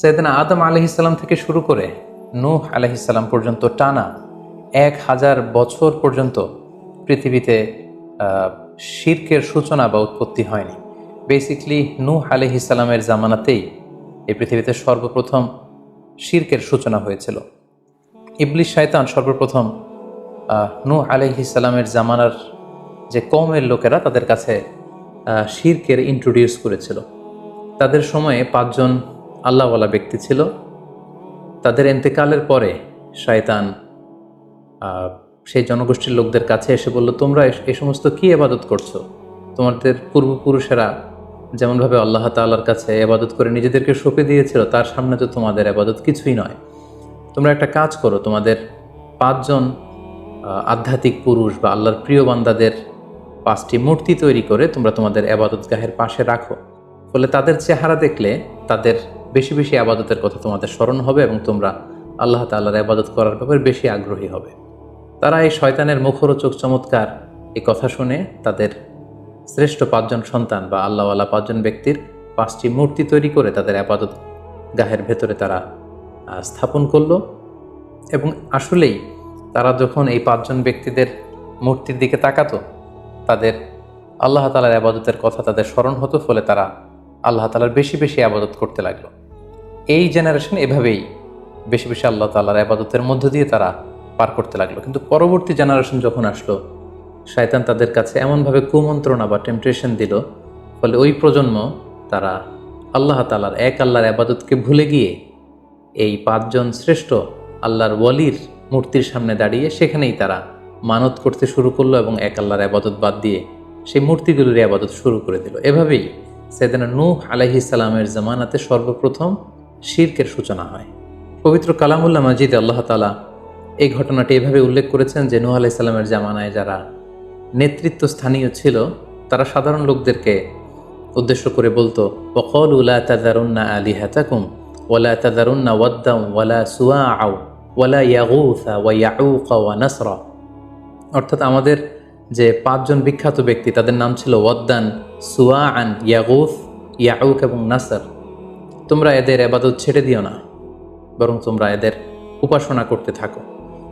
সাইয়েদনা আদম আলাইহিসসালাম থেকে শুরু করে নূহ আলাইহিসসালাম পর্যন্ত টানা 1000 বছর পর্যন্ত পৃথিবীতে শিরকের সূচনা বা উৎপত্তি হয়নি। বেসিকলি নূহ আলাইহিসসালামের জামানাতেই এই পৃথিবীতে সর্বপ্রথম শিরকের সূচনা হয়েছিল। ইবলিস শয়তান সর্বপ্রথম নূহ আলাইহিসসালামের জামানার যে কওমের লোকেরা তাদের কাছে শিরকের ইন্ট্রোডিউস করেছিল। তাদের সময়ে 5 জন আল্লাহওয়ালা ব্যক্তি ছিল। তাদের এন্তেকালের পরে শয়তান সেই জনগোষ্ঠীর লোকদের কাছে এসে বলল, তোমরা এই সমস্ত কি ইবাদত করছো? তোমাদের পূর্বপুরুষেরা যেমনভাবে আল্লাহ তাআলার কাছে ইবাদত করে নিজেদেরকে সঁপে দিয়েছিল, তার সামনে তো তোমাদের ইবাদত কিছুই নয়। তোমরা একটা কাজ করো, তোমাদের 5 জন আধ্যাত্মিক পুরুষ বা আল্লাহর প্রিয় বান্দাদের 5টি মূর্তি তৈরি করে তোমরা তোমাদের ইবাদতগাহের পাশে রাখো। ফলে তাদের চেহারা দেখলে তাদের বেশি বেশি ইবাদতের কথা তোমাদের স্মরণ হবে এবং তোমরা আল্লাহ তাআলার ইবাদত করার ব্যাপারে বেশি আগ্রহী হবে। তারা এই শয়তানের মুখরোচক চমৎকার এই কথা শুনে তাদের শ্রেষ্ঠ 5 জন সন্তান বা আল্লাহওয়ালা 5 জন ব্যক্তির 5টি মূর্তি তৈরি করে তাদের ইবাদত গাহের ভেতরে তারা স্থাপন করলো। এবং আসলেই তারা যখন এই 5 জন ব্যক্তিদের মূর্তির দিকে তাকাতো, তাদের আল্লাহ তাআলার ইবাদতের কথা তাদের স্মরণ হতো। ফলে তারা আল্লাহ তাআলার বেশি বেশি ইবাদত করতে লাগলো। এই জেনারেশন এভাবেই বেশি বেশি আল্লাহ তাআলার ইবাদতের মধ্য দিয়ে তারা পার করতে লাগলো। কিন্তু পরবর্তী জেনারেশন যখন আসলো, শয়তান তাদের কাছে এমনভাবে কুমন্ত্রণা বা টেম্পটেশন দিল, ফলে ওই প্রজন্ম তারা আল্লাহ তাআলার এক আল্লাহর ইবাদতকে ভুলে গিয়ে এই 5 জন শ্রেষ্ঠ আল্লাহর ওয়ালির মূর্তির সামনে দাঁড়িয়ে সেখানেই তারা মানত করতে শুরু করলো এবং এক আল্লাহর ইবাদত বাদ দিয়ে সেই মূর্তিগুলোর ইবাদত শুরু করে দিল। এভাবেই সাইয়েদনা নূহ আলাইহিসসালামের জামানাতে সর্বপ্রথম শিরকের সূচনা হয়। পবিত্র কালামুল্লাহ মাজিদে আল্লাহ তাআলা এই ঘটনাটি এভাবে উল্লেখ করেছেন যে নূহ আলাইহিসসালামের জামানায় যারা নেতৃত্ব স্থানীয় ছিল তারা সাধারণ লোকদেরকে উদ্দেশ্য করে বলতো, ওয়াকালু লা তাযারুন্না আলিহাতাকুম ওয়ালা তাযারুন্না ওয়াদ্দাম ওয়ালা সুওয়াআ ওয়ালা ইয়াগুসা ওয়া ইয়াউকা ওয়া নাসরা। অর্থাৎ আমাদের যে 5 জন বিখ্যাত ব্যক্তি তাদের নাম ছিল ওয়াদ্দান, সুওয়াআন, ইয়াগুস, ইয়াউক এবং নাসর। তোমরা এদের ইবাদত ছেড়ে দিও না, বরং তোমরা এদের উপাসনা করতে থাকো।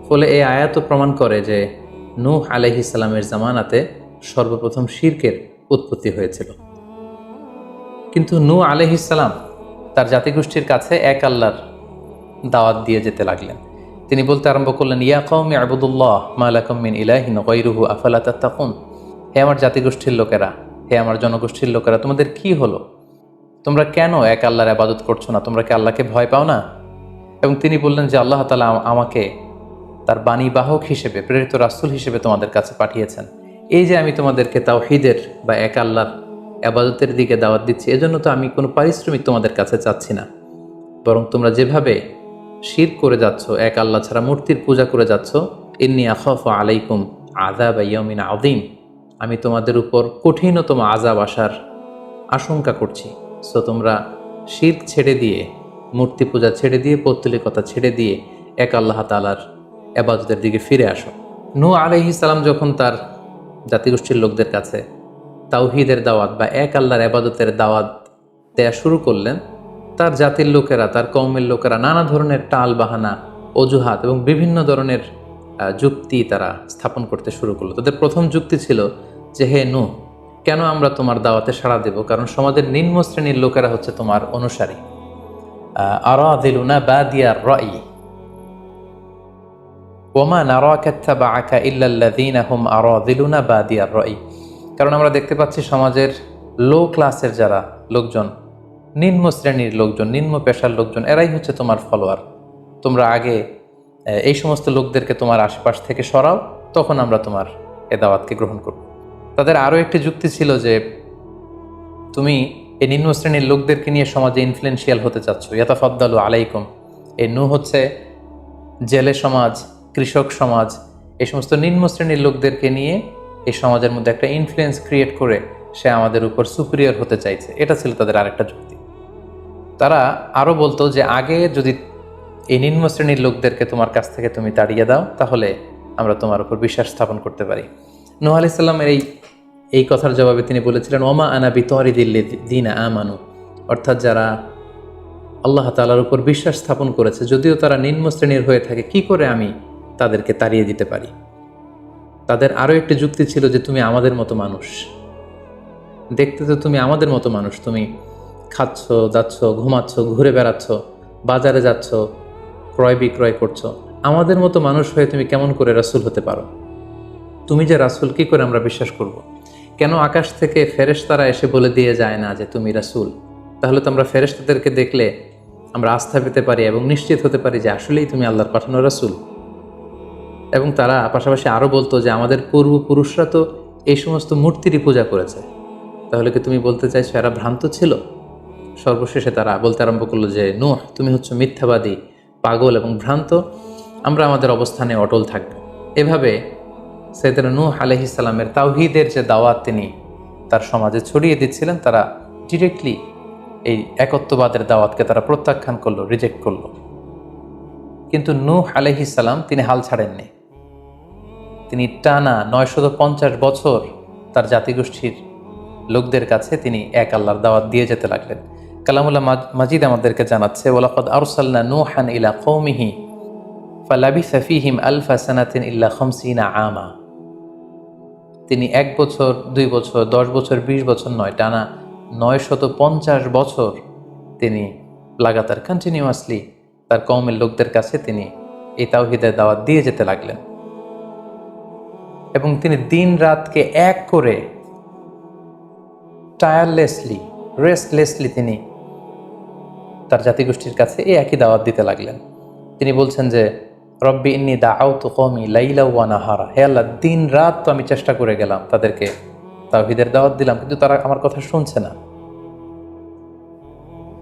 ফলে এই আয়াত প্রমাণ করে যে নূহ আলাইহিসসালামের জামানাতে সর্বপ্রথম শিরকের উৎপত্তি হয়েছিল। কিন্তু নূহ আলাইহিসসালাম তার জাতিগোষ্ঠীর কাছে এক আল্লাহর দাওয়াত দিয়ে যেতে লাগলেন। তিনি বলতে আরম্ভ করলেন, ইয়া কওমি আবুদুল্লাহ মা লাকুম মিন ইলাহিন গায়রুহু আফালা তাত্তাকুন। হে আমার জাতিগোষ্ঠীর লোকেরা, হে আমার জনগোষ্ঠীর লোকেরা, তোমাদের কি হলো? তোমরা কেন এক আল্লাহর ইবাদত করছো না? তোমরা কি আল্লাহকে ভয় পাও না? এবং তিনি বললেন যে আল্লাহ তাআলা আমাকে তার বাণী বাহক হিসেবে, প্রেরিত রাসূল হিসেবে তোমাদের কাছে পাঠিয়েছেন। এই যে আমি তোমাদেরকে তাওহীদের বা এক আল্লাহর ইবাদতের দিকে দাওয়াত দিচ্ছি, এজন্য তো আমি কোনো পারিশ্রমিক তোমাদের কাছে চাচ্ছি না, বরং তোমরা যেভাবে শিরক করে যাচ্ছ, এক আল্লাহ ছাড়া মূর্তির পূজা করে যাচ্ছ, ইন্নী আখাফু আলাইকুম আযাবা ইয়াউমিন আযীম, আমি তোমাদের উপর কঠিনতম আযাব আসার আশঙ্কা করছি। সো তোমরা শিরক ছেড়ে দিয়ে, মূর্তি পূজা ছেড়ে দিয়ে, পৌত্তলিকতা ছেড়ে দিয়ে এক আল্লাহ তাআলার ইবাদতের দিকে ফিরে আসো। নূহ আলাইহিসসালাম যখন তার জাতিগোষ্ঠীর লোকদের কাছে তাওহীদের দাওয়াত বা এক আল্লাহর ইবাদতের দাওয়াত দেয়া শুরু করলেন, তার জাতির লোকেরা, তার কওমের লোকেরা নানা ধরনের টাল বাহানা, অজুহাত এবং বিভিন্ন ধরনের যুক্তি তারা স্থাপন করতে শুরু করলো। তাদের প্রথম যুক্তি ছিল যে, হে নূহ, কেন আমরা তোমার দাওয়াতে সাড়া দেব? কারণ সমাজের নিম্ন শ্রেণীর লোকেরা হচ্ছে তোমার অনুসারী। আরাযিলুনা বাদিয়ার রাই ওমা নারাকা ইত্তাবাআকা ইল্লাল্লাযীনা হুম আরাযিলুনা বাদিয়ার রাই। কারণ আমরা দেখতে পাচ্ছি সমাজের লো ক্লাসের যারা লোকজন, নিম্ন শ্রেণীর লোকজন, নিম্ন পেশার লোকজন, এরাই হচ্ছে তোমার ফলোয়ার। তোমরা আগে এই সমস্ত লোকদেরকে তোমার আশেপাশ থেকে সরাও, তখন আমরা তোমার এ দাওয়াতকে গ্রহণ করব। তাদের আরও একটি যুক্তি ছিল যে, তুমি এই নিম্ন শ্রেণীর লোকদেরকে নিয়ে সমাজে ইনফ্লুয়েন্সিয়াল হতে চাচ্ছ। ইয়াতাফাদ্দালু আলাইকুম, এই নূহ হচ্ছে জেলে সমাজ, কৃষক সমাজ, এই সমস্ত নিম্ন শ্রেণীর লোকদেরকে নিয়ে এই সমাজের মধ্যে একটা ইনফ্লুয়েন্স ক্রিয়েট করে সে আমাদের উপর সুপিরিয়র হতে চাইছে। এটা ছিল তাদের আরেকটা যুক্তি। তারা আরও বলতো যে, আগে যদি এই নিম্ন শ্রেণীর লোকদেরকে তোমার কাছ থেকে তুমি তাড়িয়ে দাও, তাহলে আমরা তোমার উপর বিশ্বাস স্থাপন করতে পারি। নূহ আলাইহিস সালামের এই কথার জবাবে তিনি বলেছিলেন, ওমা আনা বিতারিদিল্লাযীনা আমানু, অর্থাৎ যারা আল্লাহ তাআলার উপর বিশ্বাস স্থাপন করেছে, যদিও তারা নিম্ন শ্রেণীর হয়ে থাকে, কি করে আমি তাদেরকে তাড়িয়ে দিতে পারি। তাদের আরও একটি যুক্তি ছিল যে তুমি আমাদের মতো মানুষ, দেখতে তো তুমি আমাদের মতো মানুষ, তুমি খাচ্ছ, যাচ্ছ, ঘুমাচ্ছ, ঘুরে বেড়াচ্ছ, বাজারে যাচ্ছ, ক্রয় বিক্রয় করছো, আমাদের মতো মানুষ হয়ে তুমি কেমন করে রাসূল হতে পারো? তুমি যে রাসূল, কি করে আমরা বিশ্বাস করব? কেন আকাশ থেকে ফেরেশতারা এসে বলে দিয়ে যায় না যে তুমি রাসূল? তাহলে তো আমরা ফেরেশতাদেরকে দেখলে আমরা আস্থা পেতে পারি এবং নিশ্চিত হতে পারি যে আসলেই তুমি আল্লাহর পাঠানো রাসূল। এবং তারা পাশাপাশি আরও বলতো যে আমাদের পূর্বপুরুষরা তো এই সমস্ত মূর্তিরই পূজা করেছে, তাহলে কি তুমি বলতে চাইছো এরা ভ্রান্ত ছিল? সর্বশেষে তারা বলতে আরম্ভ করলো যে নূহ, তুমি হচ্ছে মিথ্যাবাদী, পাগল এবং ভ্রান্ত, আমরা আমাদের অবস্থানে অটল থাকব। এভাবে সাইয়েদনা নূহ আলাইহিস সালামের তাওহীদের যে দাওয়াত তিনি তার সমাজে ছড়িয়ে দিচ্ছিলেন, তারা ডিরেক্টলি এই একত্ববাদের দাওয়াতকে তারা প্রত্যাখ্যান করলো, রিজেক্ট করলো। কিন্তু নূহ আলাইহিস সালাম তিনি হাল ছাড়েননি। তিনি টানা 950 বছর তার জাতিগোষ্ঠীর লোকদের কাছে তিনি এক আল্লাহর দাওয়াত দিয়ে যেতে লাগলেন। কালামুল্লাহ মাজিদ আমাদেরকে জানাচ্ছে, ওয়ালাকাদ আরসালনা নূহান ইলা কওমিহি ফালাবিসা ফীহিম আলফা সানাতিন ইল্লা 50 আমা। তিনি 1 বছর, 2 বছর, 10 বছর, 20 বছর নয়, টানা 950 বছর তিনি লাগাতার কন্টিনিউয়াসলি তার কওমের লোকদের কাছে তিনি এই তাওহীদের দাওয়াত দিয়ে যেতে লাগলেন। এবং তিনি দিন রাতকে এক করে টায়ারলেসলি, রেস্টলেসলি তিনি তার জাতিগোষ্ঠীর কাছে এই একই দাওয়াত দিতে লাগলেন। তিনি বলছেন যে রব্বি ইন্নী দাআউতু কওমি লাইলা ওয়া নাহারা, হে আল্লাহ, দিন রাত তো আমি চেষ্টা করে গেলাম, তাদেরকে তাওহীদের দাওয়াত দিলাম, কিন্তু তারা আমার কথা শুনছে না।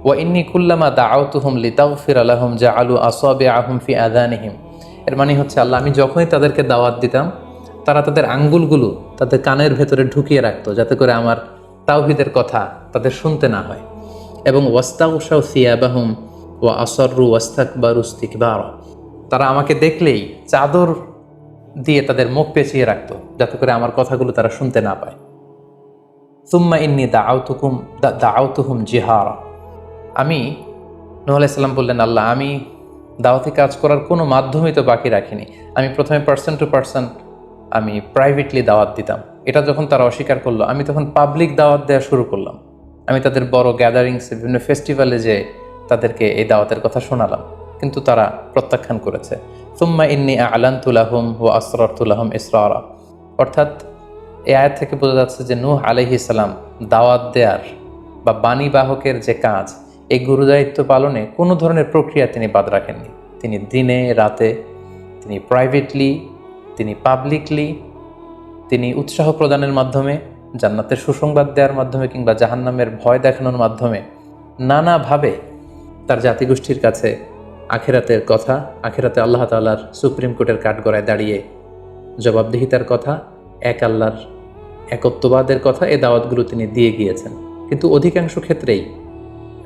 ওয়া ইন্নী কুল্লামা দাআউতুহুম লিতাগফিরা লাহুম জাআলু আসাবিআহুম ফি আযানিহিম। এর মানে হচ্ছে আল্লাহ, আমি যখনই তাদেরকে দাওয়াত দিতাম তারা তাদের আঙ্গুলগুলো তাদের কানের ভেতরে ঢুকিয়ে রাখতো, যাতে করে আমার তাওহীদের কথা তাদের শুনতে না হয়। এবং ওয়াস্তাগশাউ সিয়াবাহুম ওয়া আসররু ওয়াস্তাকবারু ইস্তিকবারা, তারা আমাকে দেখলেই চাদর দিয়ে তাদের মুখ পেঁচিয়ে রাখতো, যাতে করে আমার কথাগুলো তারা শুনতে না পায়। সুম্মা ইন্নী দাআউতুহুম জিহারা। আমি, নূহ আলাইহিস সালাম বললেন, আল্লাহ, আমি দাওয়াতি কাজ করার কোনো মাধ্যমই তো বাকি রাখিনি। আমি প্রথমে পার্সন টু পার্সন আমি প্রাইভেটলি দাওয়াত দিতাম, এটা যখন তারা অস্বীকার করলো, আমি তখন পাবলিক দাওয়াত দেওয়া শুরু করলাম। আমি তাদের বড় গ্যাদারিংসে, বিভিন্ন ফেস্টিভ্যালে যে তাদেরকে এই দাওয়াতের কথা শোনালাম, কিন্তু তারা প্রত্যাখ্যান করেছে। সুম্মা ইন্নী আ'লানতু লাহুম ওয়া আসরারতু লাহুম ইসরারা। অর্থাৎ এই আয়াত থেকে বোঝা যাচ্ছে যে নূহ আলাইহিস সালাম দাওয়াত দেওয়ার বা বাণী বাহকের যে কাজ, এই গুরুদায়িত্ব পালনে কোনো ধরনের প্রক্রিয়া তিনি বাদ রাখেননি। তিনি দিনে রাতে, তিনি প্রাইভেটলি, তিনি পাবলিকলি, তিনি উৎসাহ প্রদানের মাধ্যমে, জান্নাতের সুসংবাদ দেওয়ার মাধ্যমে, কিংবা জাহান্নামের ভয় দেখানোর মাধ্যমে নানাভাবে তার জাতিগোষ্ঠীর কাছে আখিরাতের কথা, আখিরাতে আল্লাহ তাআলার সুপ্রিম কোর্টের কাঠগড়ায় দাঁড়িয়ে জবাবদিহিতার কথা, এক আল্লাহর একত্ববাদের কথা, এই দাওয়াতগুলো তিনি দিয়ে গিয়েছেন। কিন্তু অধিকাংশ ক্ষেত্রেই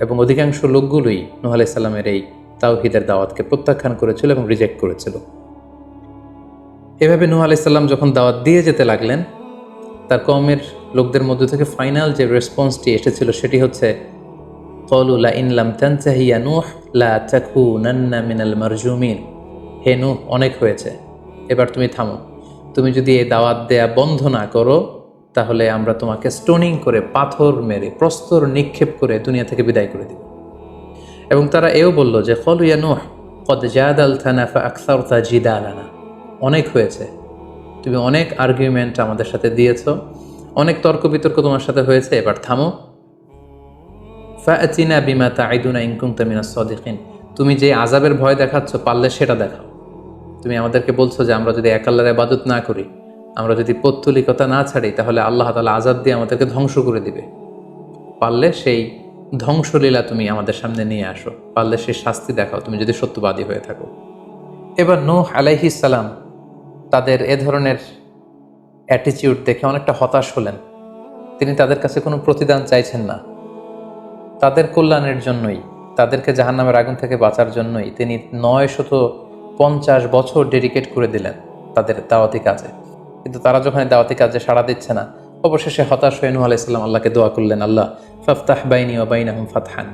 এবং অধিকাংশ লোকগুলোই নূহ আলাইহিস সালামের এই তাওহীদের দাওয়াতকে প্রত্যাখ্যান করেছিল এবং রিজেক্ট করেছিল। এভাবে নূহ আলাইহিস সালাম যখন দাওয়াত দিয়ে যেতে লাগলেন, তার কওমের লোকদের মধ্য থেকে ফাইনাল যে রেসপন্সটি এসেছিল সেটি হচ্ছে, ক্বালু লা ইন লাম তানতাহি ইয়া নূহ লা তাকুনান্না মিনাল মারজুমিন। হে নূহ, অনেক হয়েছে, এবার তুমি থামো। তুমি যদি এই দাওয়াত দেয়া বন্ধ না করো, তাহলে আমরা তোমাকে স্টোনিং করে, পাথর মেরে, প্রস্তর নিক্ষেপ করে দুনিয়া থেকে বিদায় করে দিব। এবং তারা এও বলল যে ক্বালু ইয়া নূহ ক্বাদ জাদালতানা ফাআকসারতা জিদালানা। অনেক হয়েছে, তুমি অনেক আর্গুমেন্ট আমাদের সাথে দিয়েছো, অনেক তর্ক বিতর্ক তোমার সাথে হয়েছে, এবার থামো। ফাআতিনা বিমা তাঈদুনা ইন কুনতা মিনাস সাদিকিন। তুমি যে আযাবের ভয় দেখাচ্ছ, পারলে সেটা দেখাও। তুমি আমাদেরকে বলছো যে আমরা যদি এক আল্লাহর ইবাদত না করি, আমরা যদি পৌত্তলিকতা না ছাড়ি, তাহলে আল্লাহ তাআলা আযাব দিয়ে আমাদেরকে ধ্বংস করে দিবে। পারলে সেই ধ্বংসলীলা তুমি আমাদের সামনে নিয়ে আসো, পারলে সেই শাস্তি দেখাও, তুমি যদি সত্যবাদী হয়ে থাকো। এবার নূহ আলাইহিস সালাম তাদের এ ধরনের অ্যাটিটিউড দেখে অনেকটা হতাশ হলেন। তিনি তাদের কাছে কোনো প্রতিদান চাইছেন না, তাদের কল্যাণের জন্যই, তাদেরকে জাহান্নামের আগুন থেকে বাঁচার জন্যই তিনি 950 বছর ডেডিকেট করে দিলেন তাদের দাওয়াতি কাজে। কিন্তু তারা যখন দাওয়াতি কাজে সাড়া দিচ্ছে না, অবশেষে হতাশ হয়ে নূহ আলাইহিস সালাম আল্লাহকে দোয়া করলেন, আল্লাহ ফাফতাহ বাইনি ওয়া বাইনাহুম ফাতহান,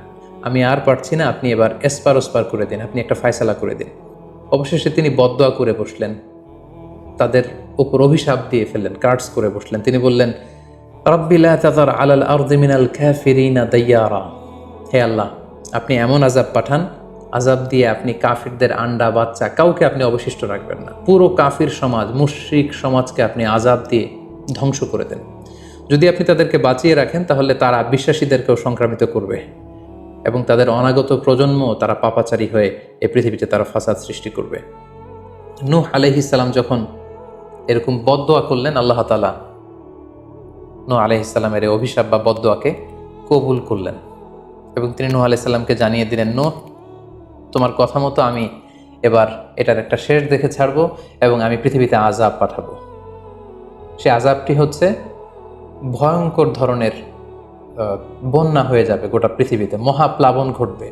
আমি আর পারছি না, আপনি এবার এসপার ওসপার করে দিন, আপনি একটা ফয়সালা করে দিন। অবশেষে তিনি বদদোয়া করে বসলেন, তাদের উপর অভিশাপ দিয়ে ফেললেন, কার্ডস করে বসলেন। তিনি বললেন, রাব্বি লা তাযার আলাল আরদি মিনাল কাফিরিনা দাইয়ারা, হে আল্লাহ, আপনি এমন আযাব পাঠান, আযাব দিয়ে আপনি কাফিরদের আন্ডা বাচ্চা কাউকে আপনি অবশিষ্ট রাখবেন না। পুরো কাফির সমাজ, মুশরিক সমাজকে আপনি আযাব দিয়ে ধ্বংস করে দেন। যদি আপনি তাদেরকে বাঁচিয়ে রাখেন তাহলে তারা বিশ্বাসীদেরকেও সংক্রামিত করবে এবং তাদের অনাগত প্রজন্ম তারা পাপাচারী হয়ে এই পৃথিবীতে তারা ফাসাদ সৃষ্টি করবে। নূহ আলাইহিস সালাম যখন এরকম বদদোয়া করলেন, আল্লাহ তাআলা নূহ আলাইহিস সালামের এই অভিশাপ বা বদদোয়াকে কবুল করলেন এবং তিনি নূহ আলাইহিস সালামকে জানিয়ে দিলেন, নূহ, তোমার কথা মতো আমি এবার এটার একটা শেষ দেখে ছাড়বো এবং আমি পৃথিবীতে আযাব পাঠাবো। সে আযাবটি হচ্ছে ভয়ঙ্কর ধরনের বন্যা হয়ে যাবে, গোটা পৃথিবীতে মহাপ্লাবন ঘটবে।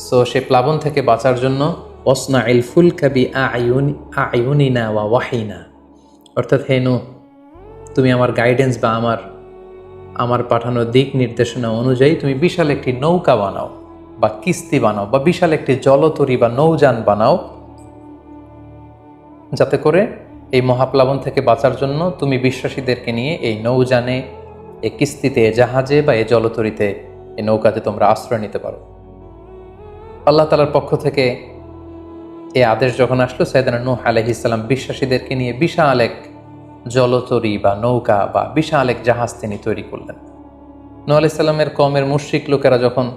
সো সে প্লাবন থেকে বাঁচার জন্য ওয়াসনাইল ফুলকা বিআইউনিনা ওয়া ওয়াহিনা, অর্থাৎ হে নূহ, তুমি আমার গাইডেন্স বা আমার পাঠানো দিক নির্দেশনা অনুযায়ী তুমি বিশাল একটি নৌকা বানাও বা কিস্তি বানাও বা বিশাল একটি জলতরী বা নৌযান বানাও, যাতে করে এই মহাপ্লাবন থেকে বাঁচার জন্য তুমি বিশ্বাসীদেরকে নিয়ে এই নৌযানে, এই কিস্তিতে, এই জাহাজে বা এই জলতরীতে, এই নৌকাতে তোমরা আশ্রয় নিতে পারো। আল্লাহ তাআলার পক্ষ থেকে এই আদেশ যখন আসলো, সাইয়েদনা নূহ আলাইহিস সালাম বিশ্বাসীদেরকে নিয়ে বিশাল এক জলতরী বা নৌকা বা বিশাল এক জাহাজ তিনি তৈরি করলেন। নূহ আলাইহিস সালামের কওমের মুশরিক লোকেরা যখন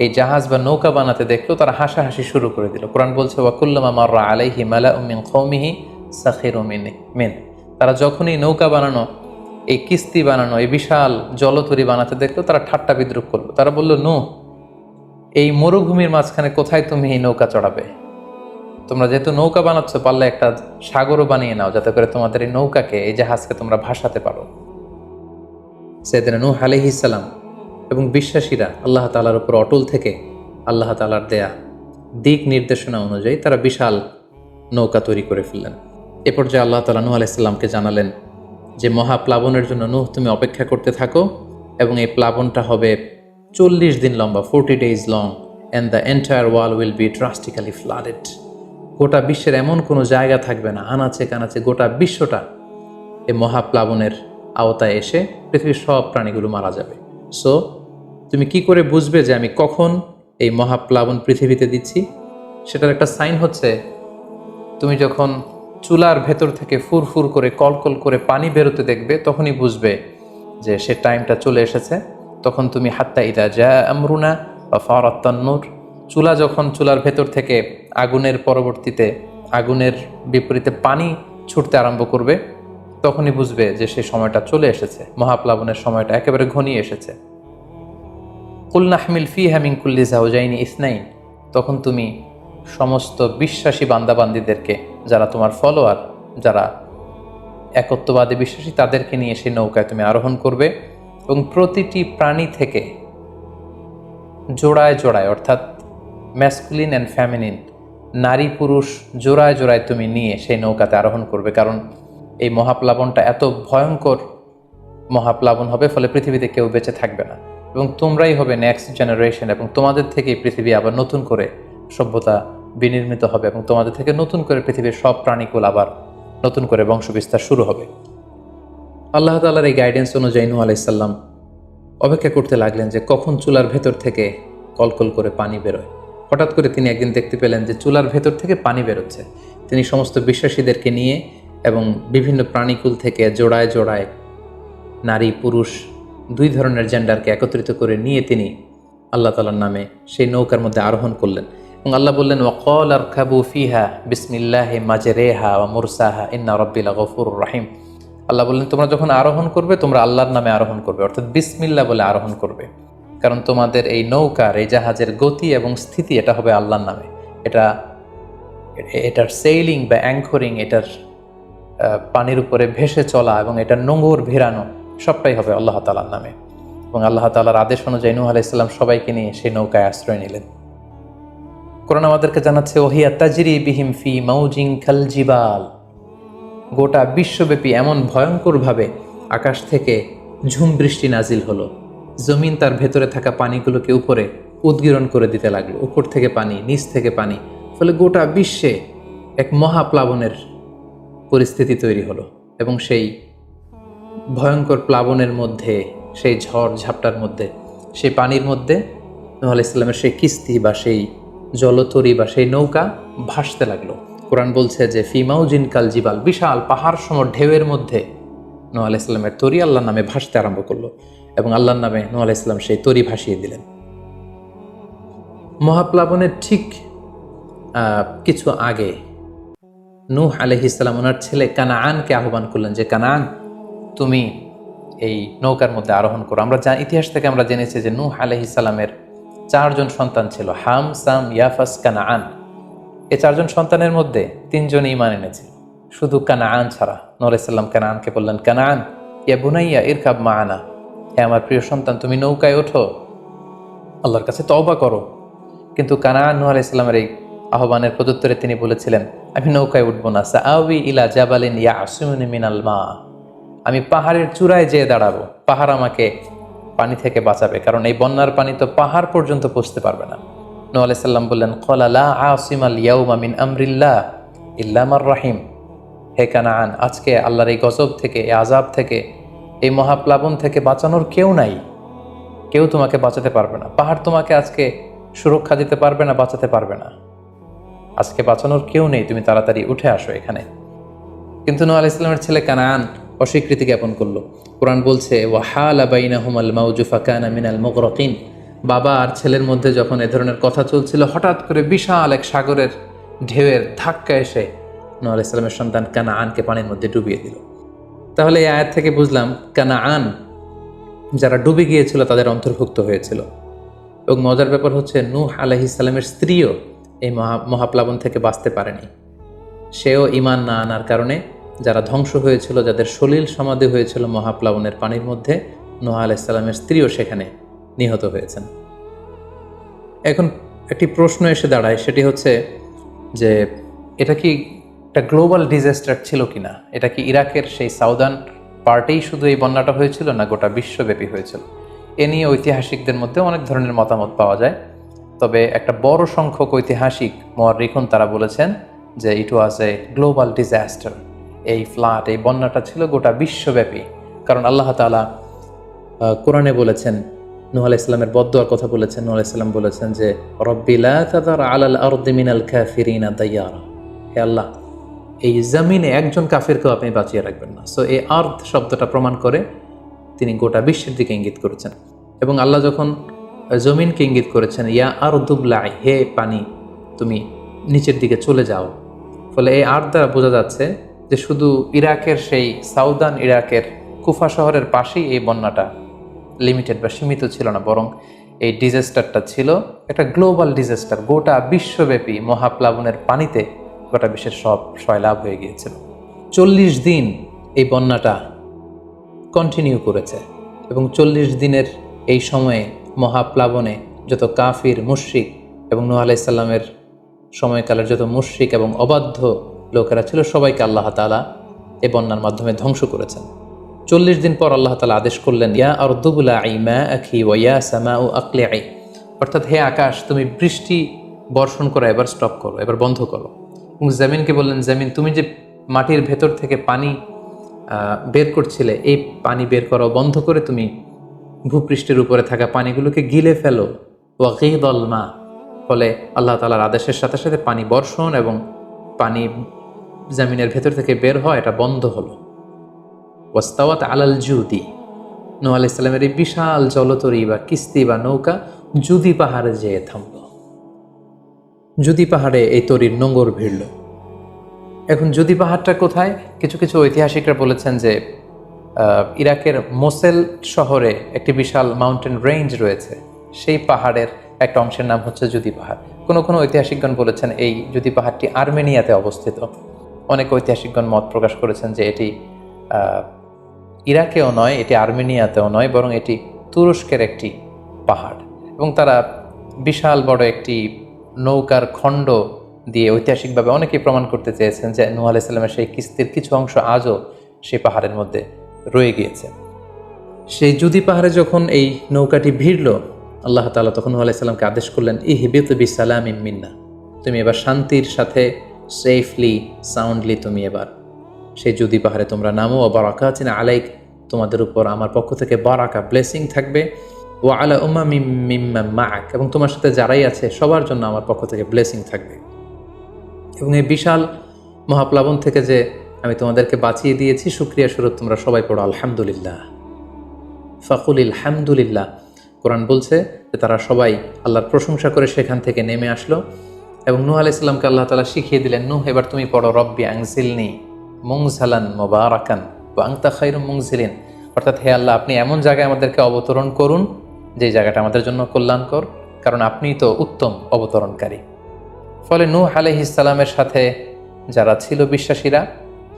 এই জাহাজ বা নৌকা বানাতে দেখলো, তারা হাসাহাসি শুরু করে দিল। কোরআন বলছে, ওয়া কুল্লামা মাররা আলাইহি মালাউম মিন কওমিহি সাখিরু মিন, তারা যখনই নৌকা বানানো, এই কিস্তি বানানো, এই বিশাল জলতরী বানাতে দেখলো, তারা ঠাট্টা বিদ্রুপ করলো। তারা বলল, নূহ, এই মরুভূমির মাঝখানে কোথায় তুমি এই নৌকা চড়াবে? তোমরা যেহেতু নৌকা বানাচ্ছ, পারলে একটা সাগরও বানিয়ে নাও, যাতে করে তোমাদের এই নৌকাকে, এই জাহাজকে তোমরা ভাসাতে পারো। সাইয়েদনা নূহ আলাইহিস সালাম এবং বিশ্বাসীরা আল্লাহ তাআলার উপর অটল থেকে আল্লাহ তাআলার দেয়া দিক নির্দেশনা অনুযায়ী তারা বিশাল নৌকা তৈরি করে ফেললেন। এ পর্যায়ে আল্লাহ তাআলা নূহ আলাইহিস সালামকে জানালেন যে মহাপ্লাবনের জন্য নূহ, তুমি অপেক্ষা করতে থাকো এবং এই প্লাবনটা হবে 40 দিন লম্বা, 40 days long, and the entire world will be drastically flooded. গোটা বিশ্বের এমন কোনো জায়গা থাকবে না, আনাচে কানাচে গোটা বিশ্বটা এই মহাপ্লাবনের আওতায় এসে পৃথিবীর সব প্রাণীগুলো মারা যাবে। সো তুমি কি করে বুঝবে যে আমি কখন এই মহাপ্লাবন পৃথিবীতে দিচ্ছি? সেটার একটা সাইন হচ্ছে, তুমি যখন চুলার ভেতর থেকে ফুরফুর করে কলকল করে পানি বেরোতে দেখবে, তখনই বুঝবে যে সে টাইমটা চলে এসেছে। তখন তুমি হাত্তা ইদা জা আমরুনা বা ফারাত তান্নুর, চুলার ভেতর থেকে আগুনের বিপরীতে পানি ছুটতে আরম্ভ করবে, তখনই বুঝবে যে সে সময়টা চলে এসেছে, মহাপ্লাবনের সময়টা একেবারে ঘনিয়ে এসেছে। কুল নাহমিল ফিহা মিন কুল্লি যাওজাইনি ইসনাইন, তখন তুমি সমস্ত বিশ্বাসী বান্দাবান্দিদেরকে, যারা তোমার ফলোয়ার, যারা একত্ববাদী বিশ্বাসী, তাদেরকে নিয়ে সেই নৌকায় তুমি আরোহণ করবে এবং প্রতিটি প্রাণী থেকে জোড়ায় জোড়ায়, অর্থাৎ ম্যাসকুলিন অ্যান্ড ফ্যামিনিন, নারী পুরুষ জোড়ায় জোড়ায় তুমি নিয়ে সেই নৌকাতে আরোহণ করবে। কারণ এই মহাপ্লাবনটা এত ভয়ঙ্কর মহাপ্লাবন হবে, ফলে পৃথিবীতে কেউ বেঁচে থাকবে না এবং তোমরাই হবে নেক্সট জেনারেশন, এবং তোমাদের থেকেই পৃথিবী আবার নতুন করে সভ্যতা বিনির্মিত হবে এবং তোমাদের থেকে নতুন করে পৃথিবীর সব প্রাণীকুল আবার নতুন করে বংশবিস্তার শুরু হবে। আল্লাহ তাআলার এই গাইডেন্স অনুযায়ী নূহ আলাইহিস সালাম অপেক্ষা করতে লাগলেন যে কখন চুলার ভেতর থেকে কলকল করে পানি বেরোয়। হঠাৎ করে তিনি একদিন দেখতে পেলেন যে চুলার ভেতর থেকে পানি বেরোচ্ছে। তিনি সমস্ত বিশ্বাসীদেরকে নিয়ে এবং বিভিন্ন প্রাণীকুল থেকে জোড়ায় জোড়ায় নারী পুরুষ দুই ধরনের জেন্ডারকে একত্রিত করে নিয়ে তিনি আল্লাহ তাআলার নামে সেই নৌকার মধ্যে আরোহণ করলেন এবং আল্লাহ বললেন, ওয়াকাল আরকাবু ফিহা বিসমিল্লাহি মাজরেহা ওয়া মুরসাহা ইন্না রাব্বি লাগফুরুর রাহিম। আল্লাহ বললেন, তোমরা যখন আরোহণ করবে, তোমরা আল্লাহর নামে আরোহণ করবে, অর্থাৎ বিসমিল্লাহ বলে আরোহণ করবে, কারণ তোমাদের এই নৌকার, এই জাহাজের গতি এবং স্থিতি এটা হবে আল্লাহর নামে। এটার সেইলিং বা অ্যাঙ্করিং, এটার পানির উপরে ভেসে চলা এবং এটার নোঙর ভেরানো সবটাই হবে আল্লাহ তাআলার নামে। এবং আল্লাহ তাআলার আদেশ অনুযায়ী নূহ আলাইহিস সালাম সবাইকে নিয়ে সেই নৌকায় আশ্রয় নিলেন। কোরআন আমাদেরকে জানাচ্ছে, ওহিয়া তাজরি বিহিম ফি মাউজিন কাল জিবাল, গোটা বিশ্বব্যাপী এমন ভয়ঙ্করভাবে আকাশ থেকে ঝুম বৃষ্টি নাজিল হলো, জমিন তার ভেতরে থাকা পানিগুলোকে উপরে উদ্গীরণ করে দিতে লাগলো, উপর থেকে পানি, নিচ থেকে পানি। ফলে গোটা বিশ্বে এক মহাপ্লাবনের পরিস্থিতি তৈরি হলো এবং সেই ভয়ঙ্কর প্লাবনের মধ্যে, সেই ঝড় ঝাপটার মধ্যে, সেই পানির মধ্যে নূহ আলাইহিস সালামের সেই কিস্তি বা সেই জলতরী বা সেই নৌকা ভাসতে লাগলো। কোরআন বলছে যে ফি মাউজিন কাল জিবাল, বিশাল পাহাড় সম ঢেউয়ের মধ্যে নূহ আলাইহিস সালামের তরী আল্লাহর নামে ভাসতে আরম্ভ করলো এবং আল্লাহর নামে নূহ আলাইহিস সালাম সেই তরী ভাসিয়ে দিলেন। মহাপ্লাবনের ঠিক কিছু আগে নূহ আলাইহিস সালাম ওনার ছেলে কানাআনকে আহ্বান করলেন যে কানাআন, তুমি এই নৌকার মধ্যে আরোহণ করো। আমরা ইতিহাস থেকে আমরা জেনেছি যে নূহ আলাইহিস সালামের 4 জন সন্তান ছিল, হাম, সাম, ইয়াফাস, কানাআন। এই 4 জন সন্তানের মধ্যে 3 জনই ঈমান এনেছিল, শুধু কানাআন ছাড়া। নূহ আলাইহিস সালাম কানাআনকে বললেন, কানাআন ইয়া বুনাইয়া ইরকাব মাআনা, হে আমার প্রিয় সন্তান, তুমি নৌকায় ওঠো, আল্লাহর কাছে তওবা করো। কিন্তু কানাআন নূহ আলাইহিস সালামের এই আহ্বানের প্রত্যুত্তরে তিনি বলেছিলেন, আমি নৌকায় উঠবো না, সাআওয়ি ইলা জাবালিন ইয়াসিমুনি মিনাল মা, আমি পাহাড়ের চূড়ায় যেয়ে দাঁড়াবো, পাহাড় আমাকে পানি থেকে বাঁচাবে, কারণ এই বন্যার পানি তো পাহাড় পর্যন্ত পৌঁছতে পারবে না। নূহ আলাইহিস সালাম বললেন, ক্বালা লা আসিমাল ইয়াউমা মিন আমরিল্লাহ ইল্লা মার রাহিম, হে কানাআন, আজকে আল্লাহর এই গজব থেকে, এই আযাব থেকে, এই মহাপ্লাবন থেকে বাঁচানোর কেউ নাই, কেউ তোমাকে বাঁচাতে পারবে না। পাহাড় তোমাকে আজকে সুরক্ষা দিতে পারবে না, বাঁচাতে পারবে না, আজকে বাঁচানোর কেউ নেই, তুমি তাড়াতাড়ি উঠে আসো এখানে। কিন্তু নূহ আলাইহিস সালামের ছেলে কানাআন অস্বীকৃতি জ্ঞাপন করলো। কোরআন বলছে, ওয়াহালা বাইনাহুমাল মাউজু ফাকানা মিনাল মুগরাকিন, বাবা আর ছেলের মধ্যে যখন এ ধরনের কথা চলছিল, হঠাৎ করে বিশাল এক সাগরের ঢেউয়ের ধাক্কা এসে নূহ আলাইহিস সালামের সন্তান কানাআনকে পানির মধ্যে ডুবিয়ে দিল। তাহলে এই আয়াত থেকে বুঝলাম কানাআন যারা ডুবে গিয়েছিল তাদের অন্তর্ভুক্ত হয়েছিল। এবং মজার ব্যাপার হচ্ছে, নূহ আলাইহিস সালামের স্ত্রীও এই মহাপ্লাবন থেকে বাঁচতে পারেনি। সেও ঈমান না আনার কারণে যারা ধ্বংস হয়েছিল, যাদের সলিল সমাধি হয়েছিল মহাপ্লাবনের পানির মধ্যে, নূহ আলাইহিস সালামের স্ত্রীও সেখানে নিহত হয়েছেন। এখন একটি প্রশ্ন এসে দাঁড়ায়, সেটি হচ্ছে যে এটা কি একটা গ্লোবাল ডিজাস্টার ছিল কিনা? এটা কি ইরাকের সেই সাউদার্ন পার্টেই শুধু এই বন্যাটা হয়েছিল, না গোটা বিশ্বব্যাপী হয়েছিল? এ নিয়ে ঐতিহাসিকদের মধ্যে অনেক ধরনের মতামত পাওয়া যায়। তবে একটা বড় সংখ্যক ঐতিহাসিক মুআররিখুন তারা বলেছেন যে ইট ওয়াজ এ গ্লোবাল ডিজাস্টার। এই ফ্লাড, এই বন্যাটা ছিল গোটা বিশ্বব্যাপী। কারণ আল্লাহ তাআলা কোরআনে বলেছেন, নূহ আলাইহিস সালামের বদদুয়ার কথা বলেছেন। নূহ আলাইহিস সালাম বলেছেন যে রব্বি লা তাযার আলাল আরদি মিনাল কাফিরিনা দাইয়ারা, হে আল্লাহ, এই জমিনে একজন কাফিরকেও আপনি বাঁচিয়ে রাখবেন না। সো এই আর্থ শব্দটা প্রমাণ করে তিনি গোটা বিশ্বের দিকে ইঙ্গিত করেছেন। এবং আল্লাহ যখন জমিনকে ইঙ্গিত করেছেন, ইয়া আরদুবলাই, হে পানি তুমি নিচের দিকে চলে যাও। ফলে এই আর্থ দ্বারা বোঝা যাচ্ছে যে শুধু ইরাকের সেই সাউদার্ন ইরাকের কুফা শহরের পাশেই এই বন্যাটা লিমিটেড বা সীমিত ছিল না, বরং এই ডিজাস্টারটা ছিল একটা গ্লোবাল ডিজাস্টার। গোটা বিশ্বব্যাপী মহাপ্লাবনের পানিতে গোটা বিশ্বের সব সয়লাভ হয়ে গিয়েছিল। 40 দিন এই বন্যাটা কন্টিনিউ করেছে এবং 40 দিনের এই সময়ে মহাপ্লাবনে যত কাফির, মুশরিক এবং নূহ আলাইহিস সালামের সময়কালের যত মুশরিক এবং অবাধ্য লোকেরা ছিল, সবাইকে আল্লাহ তাআলা এই বন্যার মাধ্যমে ধ্বংস করেছেন। 40 দিন পর আল্লাহ তাআলা আদেশ করলেন, ইয়া আরদু বুলাঈ মাআকি ওয়া ইয়া সামাউ আকলিঈ, অর্থাৎ হে আকাশ, তুমি বৃষ্টি বর্ষণ করা এবার স্টপ করো, এবার বন্ধ করো। এবং জমিনকে বললেন, জমিন, তুমি যে মাটির ভেতর থেকে পানি বের করছিলে, এই পানি বের করা বন্ধ করে তুমি ভূপৃষ্ঠের উপরে থাকা পানিগুলোকে গিলে ফেলো। ওয়াগীদাল মা, ফলে আল্লাহ তাআলার আদেশের সাথে সাথে পানি বর্ষণ এবং পানি জমিনের ভেতর থেকে বের হয়, এটা বন্ধ হলো। ওয়াস্তাওয়াত আলাল জুদি, নূহ আলাইহিস সালামের এই বিশাল জলতরী বা কিস্তি বা নৌকা জুদি পাহাড়ে যেয়ে থামল। জুদি পাহাড়ে এই তরীর নোঙর ভিড়ল। এখন জুদি পাহাড়টা কোথায়? কিছু কিছু ঐতিহাসিকরা বলেছেন যে ইরাকের মোসেল শহরে একটি বিশাল মাউন্টেন রেঞ্জ রয়েছে, সেই পাহাড়ের একটা অংশের নাম হচ্ছে জুদি পাহাড়। কোনো কোনো ঐতিহাসিকগণ বলেছেন এই জুদি পাহাড়টি আর্মেনিয়াতে অবস্থিত। অনেক ঐতিহাসিকগণ মত প্রকাশ করেছেন যে এটি ইরাকেও নয়, এটি আর্মেনিয়াতেও নয়, বরং এটি তুরস্কের একটি পাহাড়। এবং তারা বিশাল বড় একটি নৌকার খণ্ড দিয়ে ঐতিহাসিকভাবে অনেকেই প্রমাণ করতে চেয়েছেন যে নূহ আলাইহিস সালামের সেই কিস্তির কিছু অংশ আজও সেই পাহাড়ের মধ্যে রয়ে গিয়েছে। সেই জুদি পাহাড়ে যখন এই নৌকাটি ভিড়ল, আল্লাহ তাআলা তখন নূহ আলাইহিস সালামকে আদেশ করলেন, ইহবিত বিসালামিন মিন্না, তুমি এবার শান্তির সাথে সেফলি সাউন্ডলি তুমি এবার সেই জুদি পাহাড়ে তোমরা নামো। ও বারাকাতিন আলাইক, তোমাদের উপর আমার পক্ষ থেকে বারাকা ব্লেসিং থাকবে। ও আলা উম্মামিম মিম্মান মাআক, এবং তোমার সাথে যারাই আছে সবার জন্য আমার পক্ষ থেকে ব্লেসিং থাকবে। এবং এই বিশাল মহাপ্লাবন থেকে যে আমি তোমাদেরকে বাঁচিয়ে দিয়েছি, শুকরিয়া স্বরূপ তোমরা সবাই পড়ো আলহামদুলিল্লাহ। ফাকুল আলহামদুলিল্লাহ। কোরআন বলছে যে তারা সবাই আল্লাহর প্রশংসা করে সেখান থেকে নেমে আসলো এবং নূহ আলাইহিস সালামকে আল্লাহ তাআলা শিখিয়ে দিলেন, নূহ এবার তুমি পড়ো রব্বি আনজিলনি মুনজালান মুবারাকান ওয়া আনতা খায়রুম মুনজিলিন, অর্থাৎ হে আল্লাহ আপনি এমন জায়গায় আমাদেরকে অবতরণ করুন যে জায়গাটা আমাদের জন্য কল্যাণকর, কারণ আপনিই তো উত্তম অবতরণকারী। ফলে নূহ আলাইহিস সালামের সাথে যারা ছিল বিশ্বাসীরা,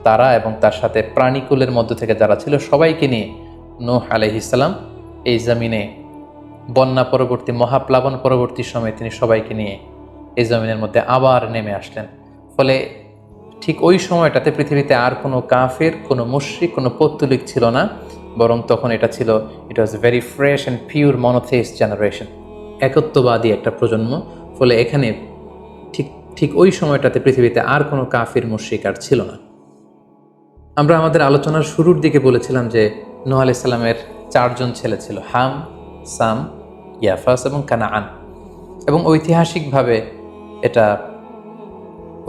তারা এবং তার সাথে প্রাণীকুলের মধ্য থেকে যারা ছিল সবাইকে নিয়ে নূহ আলাইহিস সালাম এই জমিনে বন্যা পরবর্তী মহাপ্লাবন পরবর্তী সময়ে তিনি সবাইকে নিয়ে এই জমিনের মধ্যে আবার নেমে আসলেন। ফলে ঠিক ওই সময়টাতে পৃথিবীতে আর কোনো কাফের, কোনো মুশরিক, কোনো পৌত্তলিক ছিল না, বরং তখন এটা ছিল, it was very fresh and pure monotheist generation, একত্ববাদী একটা প্রজন্ম। ফলে এখানে ঠিক ওই সময়টাতে পৃথিবীতে আর কোনো কাফির মুশরিক আর ছিল না। আমরা আমাদের আলোচনার শুরুর দিকে বলেছিলাম যে নূহ আলাইহিস সালামের 4 জন ছেলে ছিল, হাম, সাম, ইয়াফাস এবং কানাআন। এবং ঐতিহাসিকভাবে এটা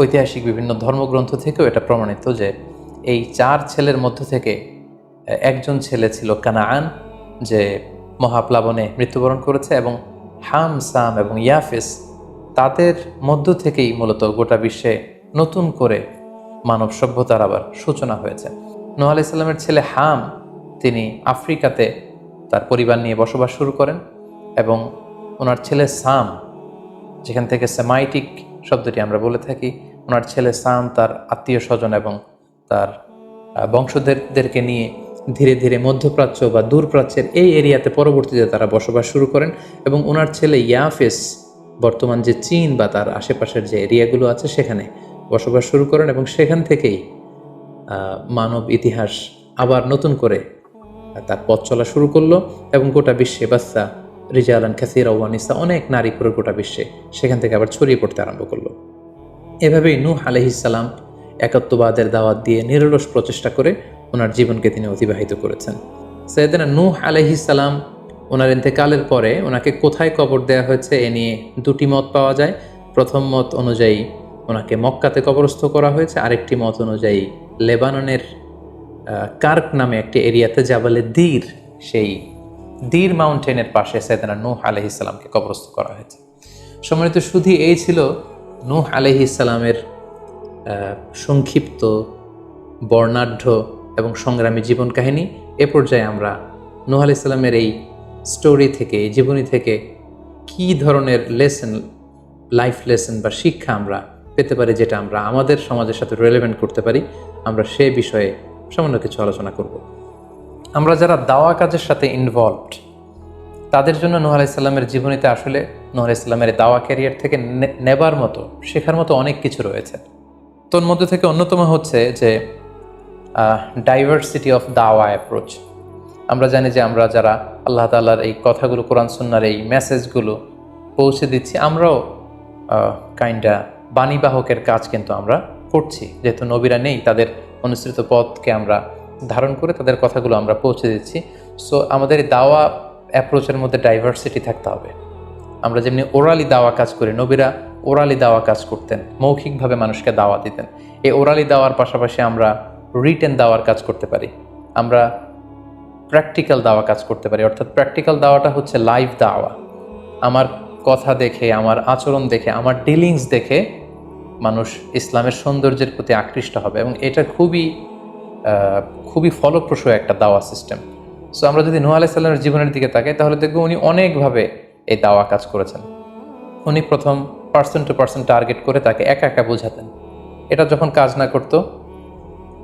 ঐতিহাসিক বিভিন্ন ধর্মগ্রন্থ থেকেও এটা প্রমাণিত যে এই 4 ছেলের মধ্য থেকে একজন ছেলে ছিল কানাআন, যে মহাপ্লাবনে মৃত্যুবরণ করেছে, এবং হাম, সাম এবং ইয়াফেস, তাদের মধ্য থেকেই মূলত গোটা বিশ্বে নতুন করে মানব সভ্যতার আবার সূচনা হয়েছে। নূহ আলাইহিস সালামের ছেলে হাম, তিনি আফ্রিকাতে তার পরিবার নিয়ে বসবাস শুরু করেন, এবং ওনার ছেলে সাম, যেখান থেকে সেমাইটিক শব্দটি আমরা বলে থাকি, ওনার ছেলে সাম তার আত্মীয় স্বজন এবং তার বংশধরদেরকে নিয়ে ধীরে ধীরে মধ্যপ্রাচ্য বা দূরপ্রাচ্যের এই এরিয়াতে পরবর্তীতে তারা বসবাস শুরু করেন। এবং ওনার ছেলে ইয়াফেস বর্তমান যে চীন বা তার আশেপাশের যে এরিয়াগুলো আছে সেখানে বসবাস শুরু করেন, এবং সেখান থেকেই মানব ইতিহাস আবার নতুন করে তার পথ চলা শুরু করলো, এবং গোটা বিশ্বে বাচ্চা রিজালান কাসীরা ওয়া নিসা, অনেক নারী পুরো গোটা বিশ্বে সেখান থেকে আবার ছড়িয়ে পড়তে আরম্ভ করলো। এভাবেই নূহ আলাইহিস সালাম একত্ববাদের দাওয়াত দিয়ে নিরলস প্রচেষ্টা করে ওনার জীবনকে তিনি অতিবাহিত করেছেন। সাইয়েদনা নূহ আলাইহিস সালাম ওনার ইন্তেকালের পরে ওনাকে কোথায় কবর দেওয়া হয়েছে এ নিয়ে 2টি মত পাওয়া যায়। প্রথম মত অনুযায়ী ওনাকে মক্কাতে কবরস্থ করা হয়েছে, আরেকটি মত অনুযায়ী লেবাননের কার্ক নামে একটি এরিয়াতে জাবালে দীর, সেই দীর মাউন্টেনের পাশে সাইয়েদনা নূহ আলাইহিস সালামকে কবরস্থ করা হয়েছে। সম্মানিত সুধী, এই ছিল নূহ আলাইহিস সালামের সংক্ষিপ্ত, বর্ণাঢ্য এবং সংগ্রামী জীবন কাহিনী। এ পর্যায়ে আমরা নূহ আলাইহিস সালামের এই স্টোরি থেকে, এই জীবনী থেকে কী ধরনের লেসন, লাইফ লেসন বা শিক্ষা আমরা পেতে পারি, যেটা আমরা আমাদের সমাজের সাথে রিলেভেন্ট করতে পারি, আমরা সে বিষয়ে সামান্য কিছু আলোচনা করব। আমরা যারা দাওয়া কাজের সাথে ইনভলভড, তাদের জন্য নূহ আলাইহিস সালামের জীবনীতে আসলে নূহ আলাইহিস সালামের দাওয়া ক্যারিয়ার থেকে নেবার মতো, শেখার মতো অনেক কিছু রয়েছে। তোর মধ্যে থেকে অন্যতম হচ্ছে যে ডাইভার্সিটি অফ দাওয়া অ্যাপ্রোচ। আমরা জানি যে আমরা যারা আল্লাহ তাআলার এই কথাগুলো, কোরআন সুন্নাহর এই মেসেজগুলো পৌঁছে দিচ্ছি, আমরাও কাইন্ডা বাণীবাহকের কাজ কিন্তু আমরা করছি। যেহেতু নবীরা নেই, তাদের অনুসৃত পথকে আমরা ধারণ করে তাদের কথাগুলো আমরা পৌঁছে দিচ্ছি। সো আমাদের দাওয়া অ্যাপ্রোচের মধ্যে ডাইভার্সিটি থাকতে হবে। আমরা যেমনি ওরালি দাওয়া কাজ করি, নবীরা ওরালি দাওয়া কাজ করতেন, মৌখিকভাবে মানুষকে দাওয়া দিতেন। এই ওরালি দাওয়ার পাশাপাশি আমরা রিটেন দাওয়ার কাজ করতে পারি, আমরা প্র্যাকটিক্যাল দাওয়া কাজ করতে পারি। অর্থাৎ প্র্যাকটিক্যাল দাওয়াটা হচ্ছে লাইভ দাওয়া। আমার কথা দেখে, আমার আচরণ দেখে, আমার ডিলিংস দেখে মানুষ ইসলামের সৌন্দর্যের প্রতি আকৃষ্ট হবে, এবং এটা খুবই ফলপ্রসূ একটা দাওয়া সিস্টেম। সো আমরা যদি নূহ আলাইহিস সালামের জীবনের দিকে তাকাই, তাহলে দেখবো উনি অনেকভাবে এই দাওয়া কাজ করেছেন। উনি প্রথম পার্সন টু পার্সন টার্গেট করে তাকে একা একা বোঝাতেন। এটা যখন কাজ না করতো,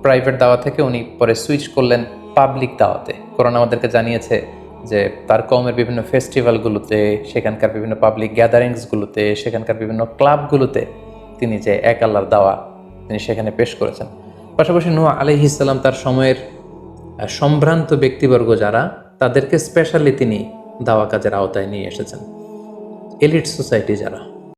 প্রাইভেট দাওয়া থেকে উনি পরে সুইচ করলেন পাবলিক দাওয়াতে। কোরআন আমাদেরকে জানিয়েছে যে তার কওমের বিভিন্ন ফেস্টিভ্যালগুলোতে, সেখানকার বিভিন্ন পাবলিক গ্যাদারিংসগুলোতে, সেখানকার বিভিন্ন ক্লাবগুলোতে তিনি যে এক আল্লাহর দাওয়া তিনি সেখানে পেশ করেছেন। পাশাপাশি নূহ আলাইহিস সালাম তার সময়ের সম্ভ্রান্ত ব্যক্তিবর্গ যারা, তাদেরকে স্পেশালি তিনি দাওয়া কাজের আওতায় নিয়ে এসেছেন। এলিট সোসাইটি যারা,